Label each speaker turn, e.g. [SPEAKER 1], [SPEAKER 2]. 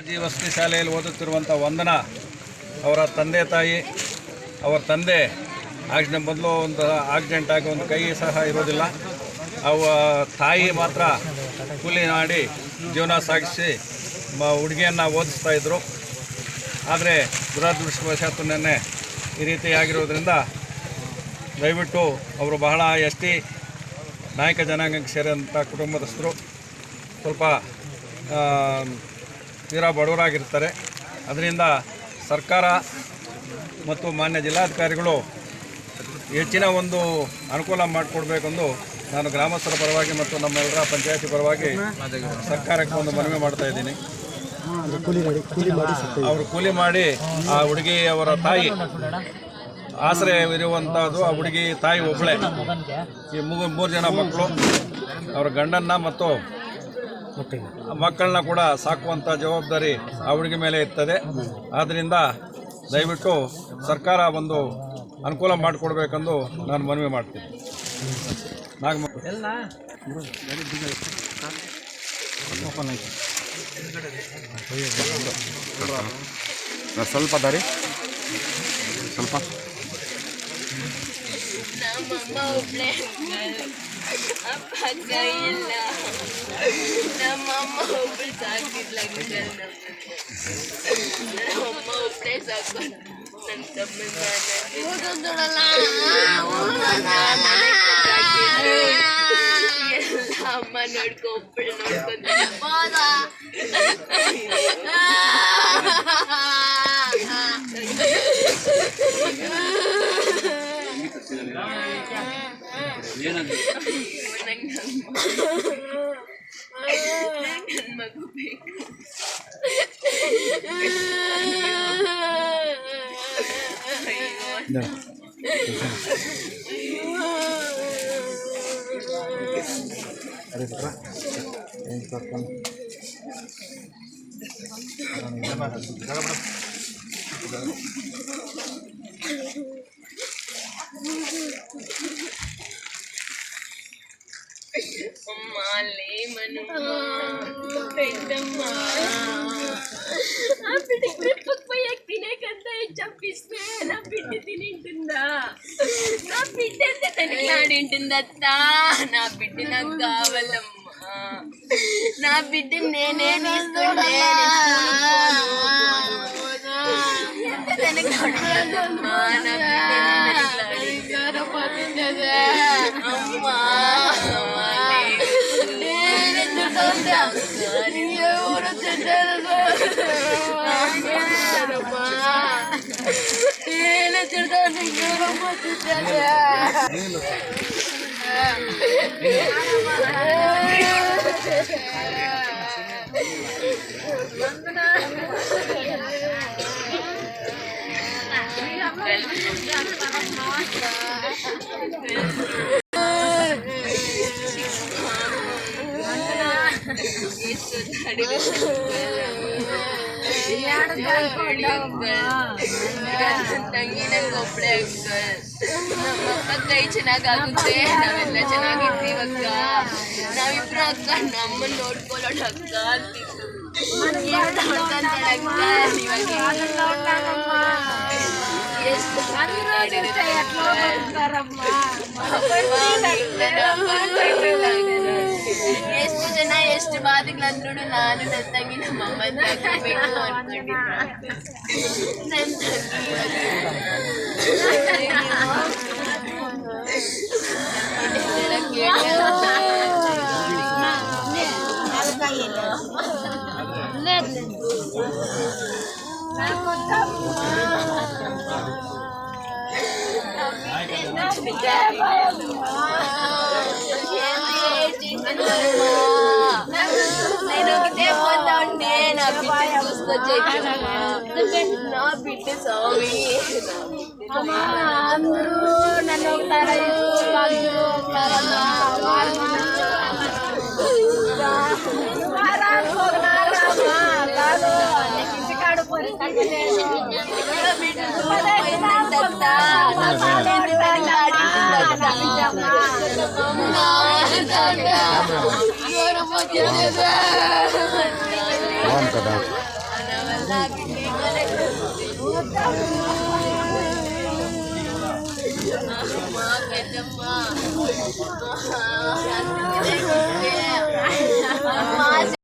[SPEAKER 1] G ವಸತಿ ಶಾಲೆಯಲ್ಲಿ ಓದುತ್ತಿರುವಂಥ ವಂದನಾ ಅವರ ತಂದೆ ತಾಯಿ, ಅವರ ತಂದೆ ಮೊದಲು ಒಂದು ಆಕ್ಸಿಡೆಂಟ್ ಆಗಿ ಒಂದು ಕೈ ಸಹ ಇರೋದಿಲ್ಲ. ಅವ ತಾಯಿ ಮಾತ್ರ ಕೂಲಿ ಮಾಡಿ ಜೀವನ ಸಾಗಿಸಿ ಹುಡುಗಿಯನ್ನು ಓದಿಸ್ತಾ ಇದ್ದರು. ಆದರೆ ದುರದೃಷ್ಟವಶಾತ್ತು ನೆನ್ನೆ ಈ ರೀತಿ ಆಗಿರೋದ್ರಿಂದ ದಯವಿಟ್ಟು ಅವರು ಬಹಳ ಎಸ್ ಟಿ ನಾಯಕ ಜನಾಂಗಕ್ಕೆ ಸೇರಿದಂಥ ಕುಟುಂಬದಸ್ಥರು, ಸ್ವಲ್ಪ ತೀರಾ ಬಡವರಾಗಿರ್ತಾರೆ. ಅದರಿಂದ ಸರ್ಕಾರ ಮತ್ತು ಮಾನ್ಯ ಜಿಲ್ಲಾಧಿಕಾರಿಗಳು ಹೆಚ್ಚಿನ ಒಂದು ಅನುಕೂಲ ಮಾಡಿಕೊಡ್ಬೇಕೆಂದು ನಾನು ಗ್ರಾಮಸ್ಥರ ಪರವಾಗಿ ಮತ್ತು ನಮ್ಮೆಲ್ಲರ ಪಂಚಾಯತಿ ಪರವಾಗಿ ಸರ್ಕಾರಕ್ಕೆ ಒಂದು ಮನವಿ ಮಾಡ್ತಾ ಇದ್ದೀನಿ. ಅವರು ಕೂಲಿ ಮಾಡಿ ಆ ಹುಡುಗಿಯವರ ತಾಯಿ ಆಶ್ರಯವಿರುವಂಥದ್ದು. ಆ ಹುಡುಗಿ ತಾಯಿ ಒಬ್ಬಳೇ, ಈ 3 ಜನ ಮಕ್ಕಳು, ಅವರ ಗಂಡನ್ನ ಮತ್ತು ಮಕ್ಕಳನ್ನ ಕೂಡ ಸಾಕುವಂಥ ಜವಾಬ್ದಾರಿ ಆ ಹುಡುಗಿ ಮೇಲೆ ಇರ್ತದೆ. ಆದ್ದರಿಂದ ದಯವಿಟ್ಟು ಸರ್ಕಾರ ಒಂದು ಅನುಕೂಲ ಮಾಡಿಕೊಡ್ಬೇಕೆಂದು ನಾನು ಮನವಿ ಮಾಡ್ತೀನಿ.
[SPEAKER 2] ಸ್ವಲ್ಪ ದಾರಿ ಸ್ವಲ್ಪ
[SPEAKER 3] ನಮ್ಮಮ್ಮ ಒಬ್ಬಳೇ ಅಪ್ಪ ಇಲ್ಲ, ನಮ್ಮಮ್ಮ ಒಬ್ಬಳು ಸಾಕಿದ್ಲ, ನಮ್ಮಮ್ಮ ಒಬ್ಬಳೇ ಸಾಕು. ನನ್ನ ತಮ್ಮನ ಎಲ್ಲ ಅಮ್ಮ ನೋಡ್ಕೊ, ಒಬ್ಬಳು ನನ್ನ ಮಗು ಬೇಕು. అమ్మా లేమనుమా పెద్దమ్మా ఆ బిడ్డ ట్రిప్కి పోయి తినే కన్నా చంపిస్తే నా బిడ్డ తినింటుందా? నా బిడ్డ ఎంత తనలాడింటుందత్తా? నా బిడ్డ నాకు కావాలమ్మా. నా బిడ్డ నేనే తీసుకుంటే ఎంత తనలాడుతుందమ్మా? నా బిడ్డ అమ్మా ఎవరు తింటారమ్మా? నేను తింటాను, ఎవరమ్మా తింటారా? ತಂಗಿ ನಂಗೆ ಒಬ್ಬಳೆ ಅಂಕಲ್. ನಮ್ಮಪ್ಪ ಕೈ ಚೆನ್ನಾಗಾಗುತ್ತೆ, ನಾವೆಲ್ಲ ಚೆನ್ನಾಗಿರ್ತೀವಿ ಅಕ್ಕ. ನಾವಿಬ್ರು ಅಕ್ಕ ನಮ್ಮನ್ನ ನೋಡ್ಕೊಳ್ಳೋಣ ಅಕ್ಕ ಅಂತಿತ್ತು. ಎಷ್ಟು ಜನ ಎಷ್ಟು ಬಾಧೆಗಳಂದ್ರೂ ನಾನು ನನ್ನ ತಂಗಿ ನಮ್ಮಮ್ಮ ತಗೋಬೇಕು ಅನ್ಕೊಂಡಿದ್ದೆ. ನನ್ನ నేను ఒకటే పోతా ఉంటే నా బిడ్డ చూసుకొచ్చేది. నా బిడ్డ స్వామి అందరూ నన్ను
[SPEAKER 2] అవును కదా.
[SPEAKER 3] నా బిడ్డ మా పెద్దమ్మ